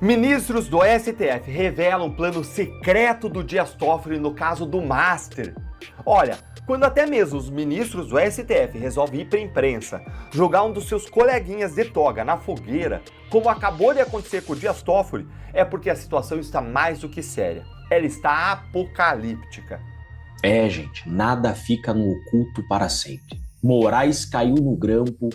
Ministros do STF revelam plano secreto do Dias Toffoli no caso do Master. Olha, quando até mesmo os ministros do STF resolvem ir para a imprensa, jogar um dos seus coleguinhas de toga na fogueira, como acabou de acontecer com o Dias Toffoli, é porque a situação está mais do que séria. Ela está apocalíptica. Gente, nada fica no oculto para sempre. Moraes caiu no grampo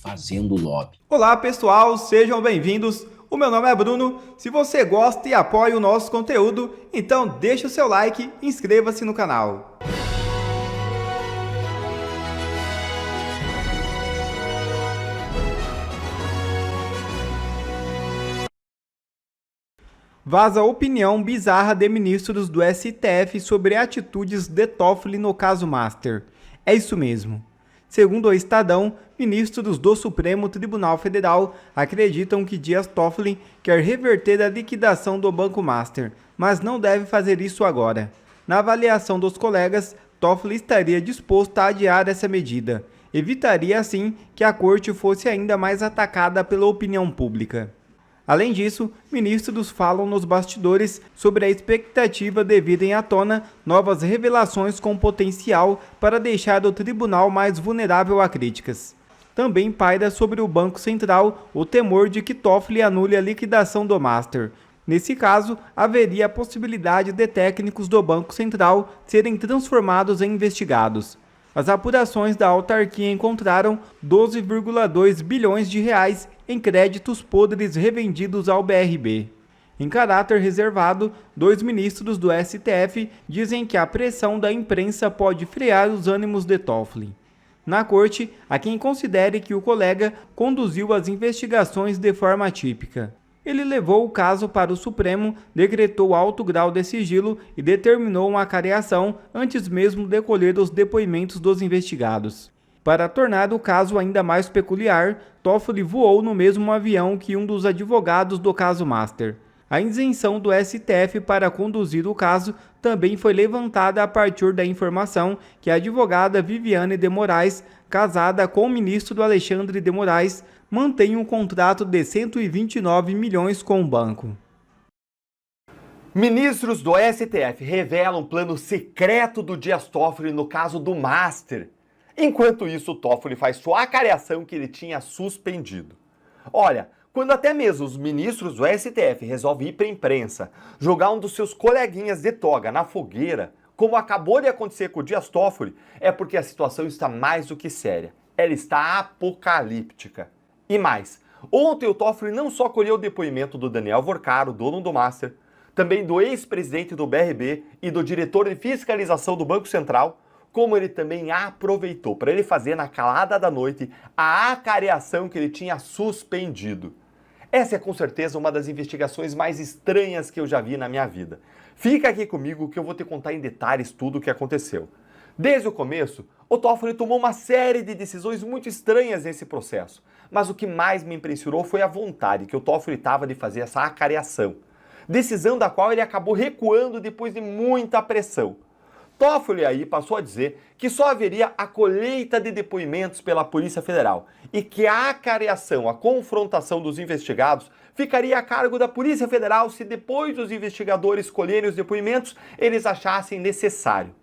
fazendo lobby. Olá pessoal, sejam bem-vindos. O meu nome é Bruno. Se você gosta e apoia o nosso conteúdo, então deixa o seu like e inscreva-se no canal. Vaza opinião bizarra de ministros do STF sobre atitudes de Toffoli no caso Master. É isso mesmo. Segundo o Estadão, ministros do Supremo Tribunal Federal acreditam que Dias Toffoli quer reverter a liquidação do Banco Master, mas não deve fazer isso agora. Na avaliação dos colegas, Toffoli estaria disposto a adiar essa medida. Evitaria, assim, que a corte fosse ainda mais atacada pela opinião pública. Além disso, ministros falam nos bastidores sobre a expectativa de virem à tona novas revelações com potencial para deixar o tribunal mais vulnerável a críticas. Também paira sobre o Banco Central o temor de que Toffoli anule a liquidação do Master. Nesse caso, haveria a possibilidade de técnicos do Banco Central serem transformados em investigados. As apurações da autarquia encontraram 12,2 bilhões de reais em créditos podres revendidos ao BRB. Em caráter reservado, 2 ministros do STF dizem que a pressão da imprensa pode frear os ânimos de Toffoli. Na corte, há quem considere que o colega conduziu as investigações de forma atípica. Ele levou o caso para o Supremo, decretou alto grau de sigilo e determinou uma acareação antes mesmo de colher os depoimentos dos investigados. Para tornar o caso ainda mais peculiar, Toffoli voou no mesmo avião que um dos advogados do caso Master. A isenção do STF para conduzir o caso também foi levantada a partir da informação que a advogada Viviane de Moraes, casada com o ministro Alexandre de Moraes, mantém um contrato de 129 milhões com o banco. Ministros do STF revelam plano secreto do Dias Toffoli no caso do Master. Enquanto isso, o Toffoli faz sua acareação que ele tinha suspendido. Olha, quando até mesmo os ministros do STF resolvem ir para a imprensa, jogar um dos seus coleguinhas de toga na fogueira, como acabou de acontecer com o Dias Toffoli, é porque a situação está mais do que séria. Ela está apocalíptica. E mais, ontem o Toffoli não só colheu o depoimento do Daniel Vorcaro, dono do Master, também do ex-presidente do BRB e do diretor de fiscalização do Banco Central, como ele também aproveitou para ele fazer na calada da noite a acareação que ele tinha suspendido. Essa é com certeza uma das investigações mais estranhas que eu já vi na minha vida. Fica aqui comigo que eu vou te contar em detalhes tudo o que aconteceu. Desde o começo, o Toffoli tomou uma série de decisões muito estranhas nesse processo, mas o que mais me impressionou foi a vontade que o Toffoli estava de fazer essa acareação, decisão da qual ele acabou recuando depois de muita pressão. Toffoli aí passou a dizer que só haveria a colheita de depoimentos pela Polícia Federal e que a acareação, a confrontação dos investigados ficaria a cargo da Polícia Federal se depois dos investigadores colherem os depoimentos eles achassem necessário.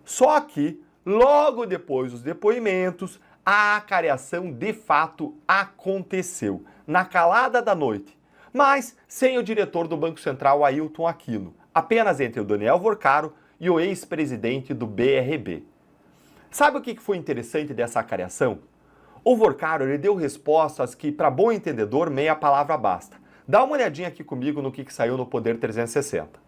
Só que, logo depois dos depoimentos, a acareação de fato aconteceu, na calada da noite, mas sem o diretor do Banco Central, Ailton Aquino, apenas entre o Daniel Vorcaro e o ex-presidente do BRB. Sabe o que foi interessante dessa acareação? O Vorcaro ele deu respostas que, para bom entendedor, meia palavra basta. Dá uma olhadinha aqui comigo no que saiu no Poder 360.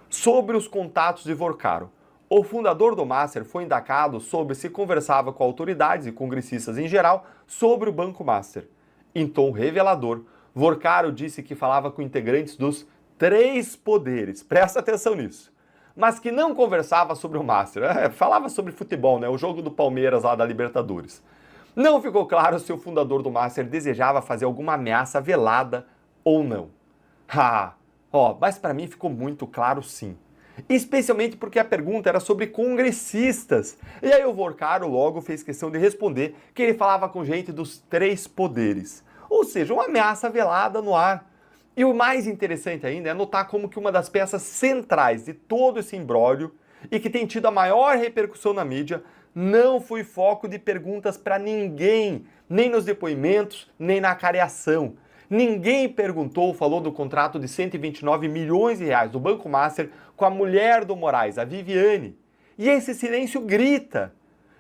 Sobre os contatos de Vorcaro. O fundador do Master foi indagado sobre se conversava com autoridades e congressistas em geral sobre o Banco Master. Em tom revelador, Vorcaro disse que falava com integrantes dos 3 poderes, presta atenção nisso, mas que não conversava sobre o Master, falava sobre futebol, o jogo do Palmeiras lá da Libertadores. Não ficou claro se o fundador do Master desejava fazer alguma ameaça velada ou não. Mas para mim ficou muito claro sim. Especialmente porque a pergunta era sobre congressistas. E aí o Vorcaro logo fez questão de responder que ele falava com gente dos 3 poderes. Ou seja, uma ameaça velada no ar. E o mais interessante ainda é notar como que uma das peças centrais de todo esse imbróglio e que tem tido a maior repercussão na mídia não foi foco de perguntas para ninguém, nem nos depoimentos, nem na careação. Ninguém perguntou, falou do contrato de 129 milhões de reais do Banco Master com a mulher do Moraes, a Viviane. E esse silêncio grita.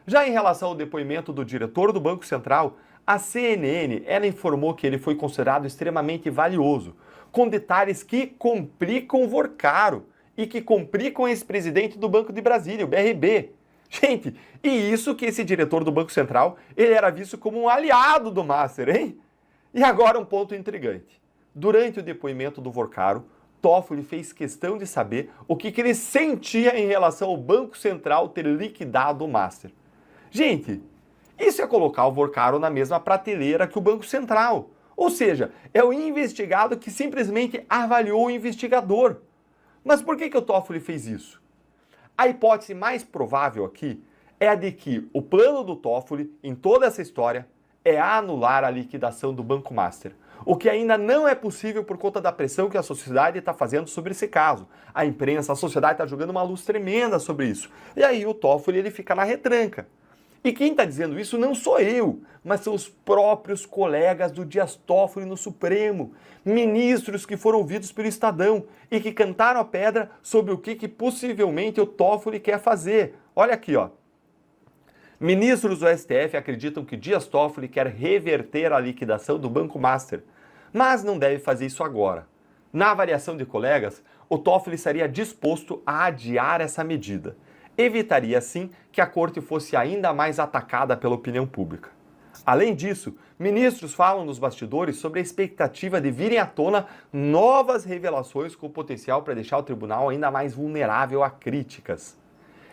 Já em relação ao depoimento do diretor do Banco Central, a CNN, ela informou que ele foi considerado extremamente valioso, com detalhes que complicam o Vorcaro e que complicam o ex-presidente do Banco de Brasília, o BRB. Gente, e isso que esse diretor do Banco Central, ele era visto como um aliado do Master, hein? E agora um ponto intrigante. Durante o depoimento do Vorcaro, Toffoli fez questão de saber o que ele sentia em relação ao Banco Central ter liquidado o Master. Gente, isso é colocar o Vorcaro na mesma prateleira que o Banco Central. Ou seja, é o investigado que simplesmente avaliou o investigador. Mas por que o Toffoli fez isso? A hipótese mais provável aqui é a de que o plano do Toffoli, em toda essa história, é anular a liquidação do Banco Master. O que ainda não é possível por conta da pressão que a sociedade está fazendo sobre esse caso. A imprensa, a sociedade está jogando uma luz tremenda sobre isso. E aí o Toffoli ele fica na retranca. E quem está dizendo isso não sou eu, mas são os próprios colegas do Dias Toffoli no Supremo, ministros que foram ouvidos pelo Estadão e que cantaram a pedra sobre o que possivelmente o Toffoli quer fazer. Olha aqui, ó. Ministros do STF acreditam que Dias Toffoli quer reverter a liquidação do Banco Master, mas não deve fazer isso agora. Na avaliação de colegas, o Toffoli estaria disposto a adiar essa medida. Evitaria, assim, que a corte fosse ainda mais atacada pela opinião pública. Além disso, ministros falam nos bastidores sobre a expectativa de virem à tona novas revelações com potencial para deixar o tribunal ainda mais vulnerável a críticas.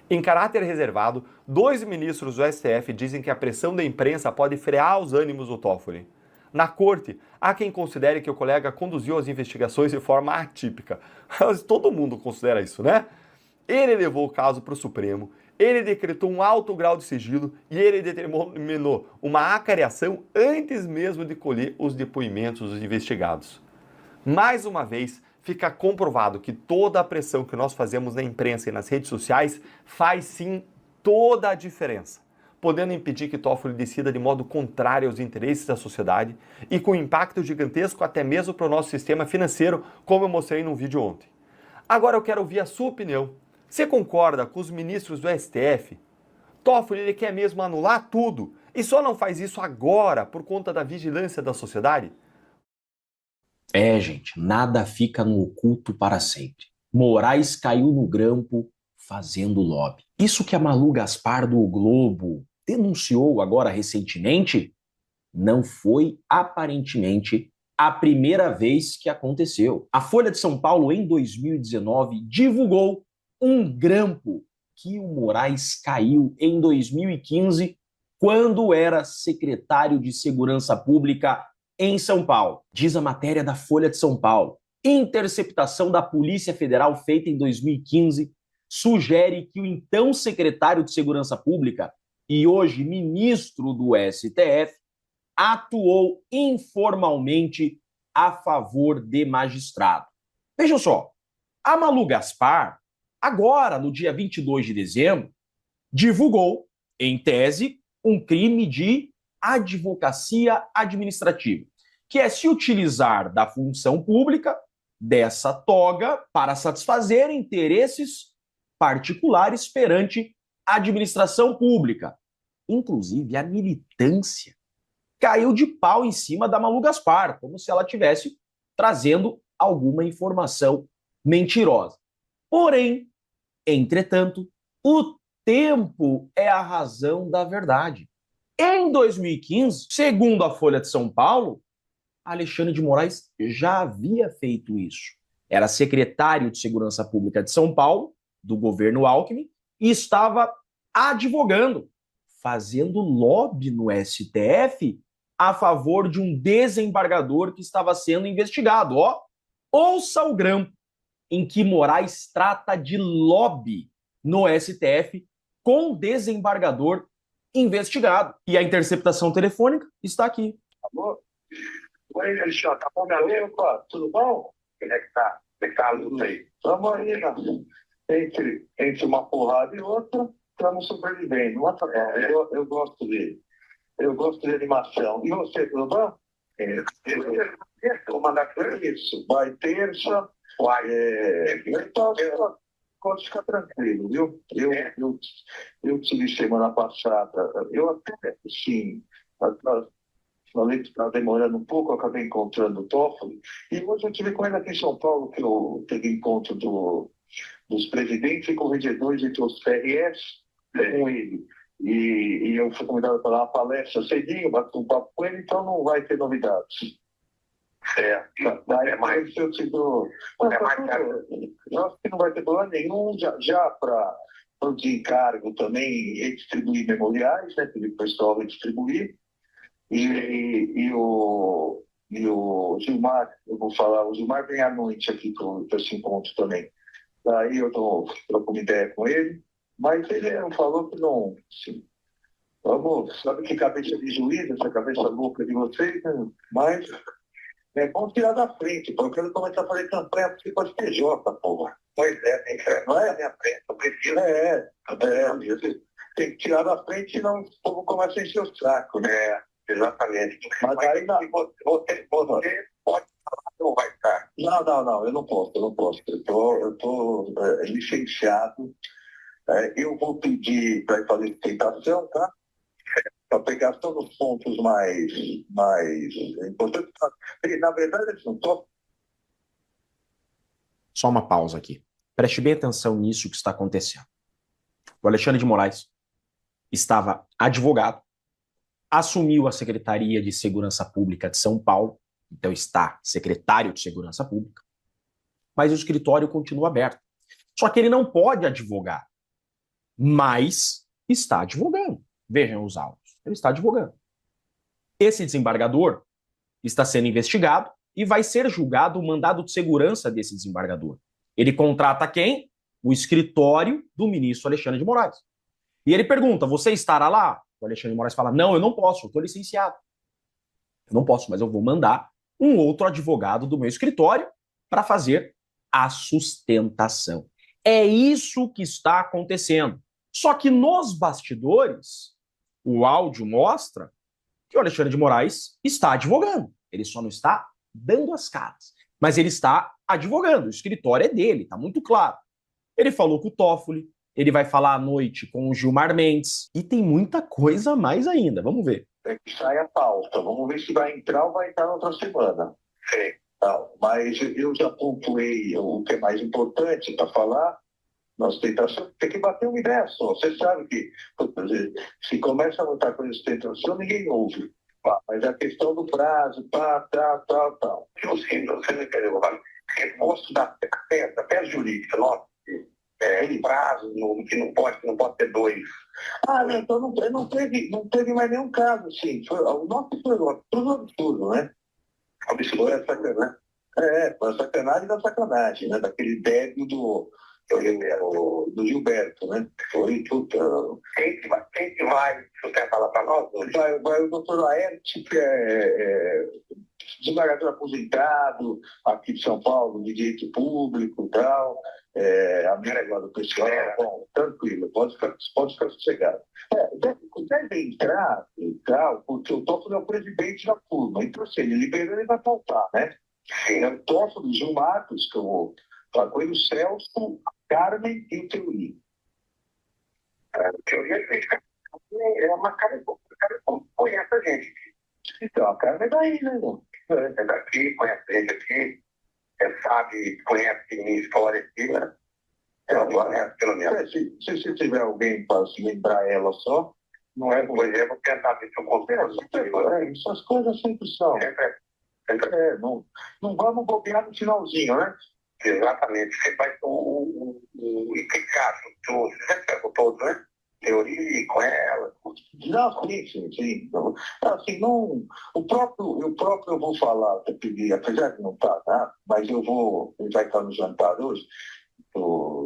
Em caráter reservado, 2 ministros do STF dizem que a pressão da imprensa pode frear os ânimos do Toffoli. Na corte, há quem considere que o colega conduziu as investigações de forma atípica. Mas todo mundo considera isso, né? Ele levou o caso para o Supremo, ele decretou um alto grau de sigilo e ele determinou uma acareação antes mesmo de colher os depoimentos dos investigados. Mais uma vez, fica comprovado que toda a pressão que nós fazemos na imprensa e nas redes sociais faz sim toda a diferença, podendo impedir que Toffoli decida de modo contrário aos interesses da sociedade e com impacto gigantesco até mesmo para o nosso sistema financeiro, como eu mostrei num vídeo ontem. Agora eu quero ouvir a sua opinião. Você concorda com os ministros do STF? Toffoli ele quer mesmo anular tudo e só não faz isso agora por conta da vigilância da sociedade? Gente, nada fica no oculto para sempre. Moraes caiu no grampo fazendo lobby. Isso que a Malu Gaspar do O Globo denunciou agora recentemente não foi aparentemente a primeira vez que aconteceu. A Folha de São Paulo, em 2019, divulgou um grampo que o Moraes caiu em 2015, quando era secretário de Segurança Pública em São Paulo. Diz a matéria da Folha de São Paulo. Interceptação da Polícia Federal feita em 2015 sugere que o então secretário de Segurança Pública e hoje ministro do STF atuou informalmente a favor de magistrado. Vejam só, a Malu Gaspar, agora, no dia 22 de dezembro, divulgou, em tese, um crime de advocacia administrativa, que é se utilizar da função pública, dessa toga, para satisfazer interesses particulares perante a administração pública. Inclusive, a militância caiu de pau em cima da Malu Gaspar, como se ela estivesse trazendo alguma informação mentirosa. Porém, entretanto, o tempo é a razão da verdade. Em 2015, segundo a Folha de São Paulo, Alexandre de Moraes já havia feito isso. Era secretário de Segurança Pública de São Paulo, do governo Alckmin, e estava advogando, fazendo lobby no STF a favor de um desembargador que estava sendo investigado. Ouça o grampo em que Moraes trata de lobby no STF com desembargador investigado. E a interceptação telefônica está aqui. Alô? Oi, Alexandre, tá bom, galera? Opa, tudo bom? Como é que tá? Como é que tá a luta aí? Estamos aí, né? Entre uma porrada e outra, estamos sobrevivendo. Mas tá bom, eu gosto de animação. E você, tudo bom? Vou mandar isso. Vai terça. Então, pode ficar tranquilo, viu? Eu tive semana passada, eu até, sim, falei que estava demorando um pouco, eu acabei encontrando o Toffoli. E hoje eu tive com ele aqui em São Paulo, que eu teve encontro dos presidentes e corregedores entre os PRS com ele. E eu fui convidado para dar uma palestra cedinho, bati um papo com ele, então não vai ter novidades. Mas eu te dou. Eu acho que não vai ter problema nenhum, já para o desencargo também redistribuir memoriais, né? Pedir para o pessoal redistribuir. E o Gilmar, eu vou falar, o Gilmar vem à noite aqui para esse encontro também. Daí eu troco uma ideia com ele, mas ele falou que não. Assim, vamos, sabe que cabeça de juiz, essa cabeça louca de vocês, né? Mas. Vamos tirar da frente, pô. Eu quero começar a fazer campanha para os PJ, porra. Pois é, não é a minha frente, eu preciso. Tem que tirar da frente, senão o povo começa a encher o saco, né? Exatamente. Mas aí você pode falar que não vai estar. Não, eu não posso. Eu tô licenciado. Eu vou pedir para fazer sustentação, tá? Para pegar todos os pontos mais importantes. Na verdade, eles não estão. Só uma pausa aqui. Preste bem atenção nisso que está acontecendo. O Alexandre de Moraes estava advogado, assumiu a Secretaria de Segurança Pública de São Paulo, então está secretário de Segurança Pública, mas o escritório continua aberto. Só que ele não pode advogar, mas está advogando. Vejam os autos. Ele está advogando. Esse desembargador está sendo investigado e vai ser julgado o mandado de segurança desse desembargador. Ele contrata quem? O escritório do ministro Alexandre de Moraes. E ele pergunta, você estará lá? O Alexandre de Moraes fala, não, eu não posso, eu estou licenciado. Eu não posso, mas eu vou mandar um outro advogado do meu escritório para fazer a sustentação. É isso que está acontecendo. Só que nos bastidores, o áudio mostra que o Alexandre de Moraes está advogando. Ele só não está dando as caras. Mas ele está advogando. O escritório é dele, está muito claro. Ele falou com o Toffoli, ele vai falar à noite com o Gilmar Mendes. E tem muita coisa a mais ainda. Vamos ver. Sai a pauta. Vamos ver se vai entrar ou vai entrar na outra semana. Mas eu já pontuei o que é mais importante para falar. Nós tentação tem que bater uma ideia só. Você sabe que se começa a botar coisa de tentação, ninguém ouve. Mas a questão do prazo, tal. Eu sinto, você não entendeu, reforço até jurídica, nossa, em prazo, que não pode ter dois. Então não teve mais nenhum caso, assim. O nosso foi tudo absurdo, né? Absurdo é sacanagem. Foi a sacanagem da sacanagem, né? Daquele débito do Gilberto, né? Foi tudo. Quem que vai sustentar lá para nós hoje? Vai o doutor Laerte, que é desembargador aposentado aqui de São Paulo, de direito público e tal, amigo agora do pessoal. Bom, tranquilo, pode ficar sossegado. Deve entrar e tal, porque o Toffoli é o presidente da turma, então se ele liberou, ele vai faltar, né? Sim. O Toffoli, o Gil Marcos, que eu com ele, o Celso, a Carmen e o Teori. O Teori é uma cara como conhece a gente. Então, a Carmen é daí, né, irmão? É daqui, conhece a gente aqui, conhece minha história aqui, né? Pelo menos. Se tiver alguém para se lembrar ela só, não é, por exemplo, tentar ver se eu consigo. Essas coisas sempre são. Não vamos bobear no finalzinho, né? Exatamente. Você vai o eficácio, você pegou todos, né? Teoria com ela. Não, sim. Assim, não, o próprio eu vou falar, apesar de não estar, tá? Mas ele vai estar no jantar hoje,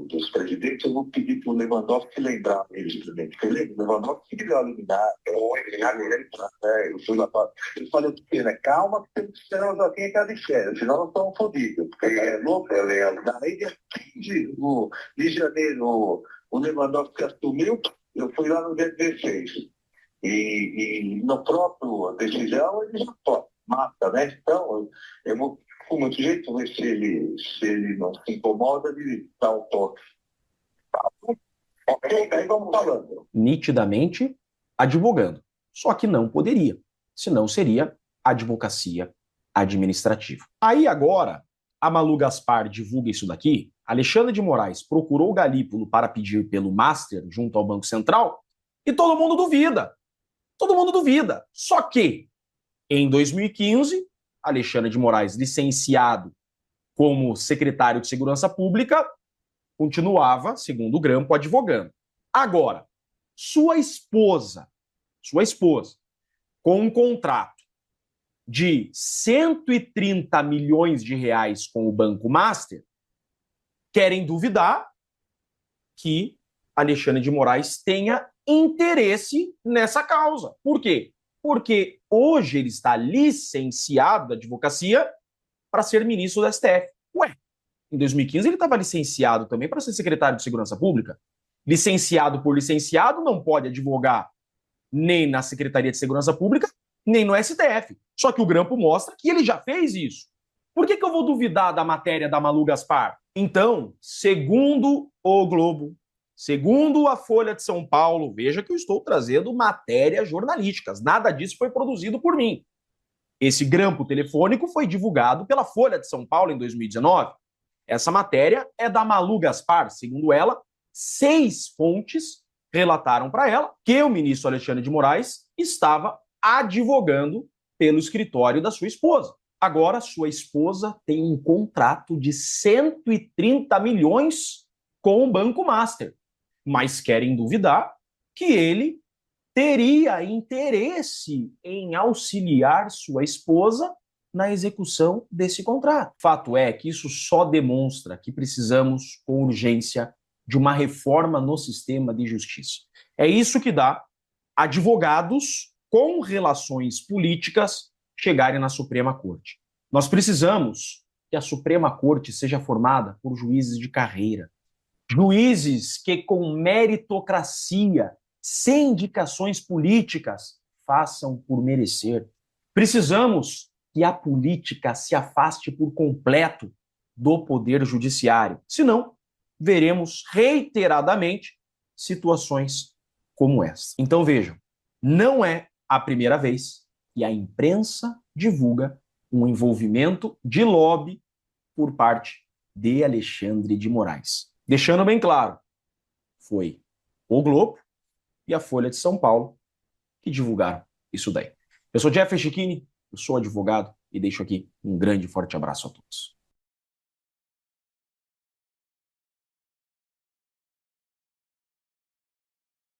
dos presidentes, eu vou pedir para o Lewandowski lembrar ele também. Porque o Lewandowski que deu a eliminar, eu fui lá para. Eu falei o quê, né? Calma, que senão nós aqui está de férias, senão nós estamos fodidos. Porque é louco, daí dia 15 de janeiro, o Lewandowski assumiu, eu fui lá no dia 16. E no próprio decisão, ele já mata, né? Então, eu vou com muito jeito ver se ele não se incomoda de dar um toque. Ok, aí vamos falando. Nitidamente advogando. Só que não poderia, senão seria advocacia administrativa. Aí agora, a Malu Gaspar divulga isso daqui, Alexandre de Moraes procurou o Galípolo para pedir pelo Master junto ao Banco Central e todo mundo duvida. Todo mundo duvida. Só que, em 2015, Alexandre de Moraes, licenciado como secretário de Segurança Pública, continuava, segundo o Grampo, advogando. Agora, sua esposa, com um contrato de 130 milhões de reais com o Banco Master, querem duvidar que Alexandre de Moraes tenha interesse nessa causa. Por quê? Porque hoje ele está licenciado da advocacia para ser ministro do STF. Ué, em 2015 ele estava licenciado também para ser secretário de Segurança Pública. Licenciado por licenciado não pode advogar nem na Secretaria de Segurança Pública, nem no STF. Só que o Grampo mostra que ele já fez isso. Por que eu vou duvidar da matéria da Malu Gaspar? Então, segundo o Globo, segundo a Folha de São Paulo, veja que eu estou trazendo matérias jornalísticas, nada disso foi produzido por mim. Esse grampo telefônico foi divulgado pela Folha de São Paulo em 2019. Essa matéria é da Malu Gaspar, segundo ela, 6 fontes relataram para ela que o ministro Alexandre de Moraes estava advogando pelo escritório da sua esposa. Agora, sua esposa tem um contrato de 130 milhões com o Banco Master, mas querem duvidar que ele teria interesse em auxiliar sua esposa na execução desse contrato. Fato é que isso só demonstra que precisamos, com urgência, de uma reforma no sistema de justiça. É isso que dá advogados com relações políticas chegarem na Suprema Corte. Nós precisamos que a Suprema Corte seja formada por juízes de carreira, juízes que, com meritocracia, sem indicações políticas, façam por merecer. Precisamos que a política se afaste por completo do poder judiciário. Senão, veremos reiteradamente situações como essa. Então vejam, não é a primeira vez que a imprensa divulga um envolvimento de lobby por parte de Alexandre de Moraes. Deixando bem claro, foi o Globo e a Folha de São Paulo que divulgaram isso daí. Eu sou Jeffrey Chiquini, eu sou advogado e deixo aqui um grande e forte abraço a todos.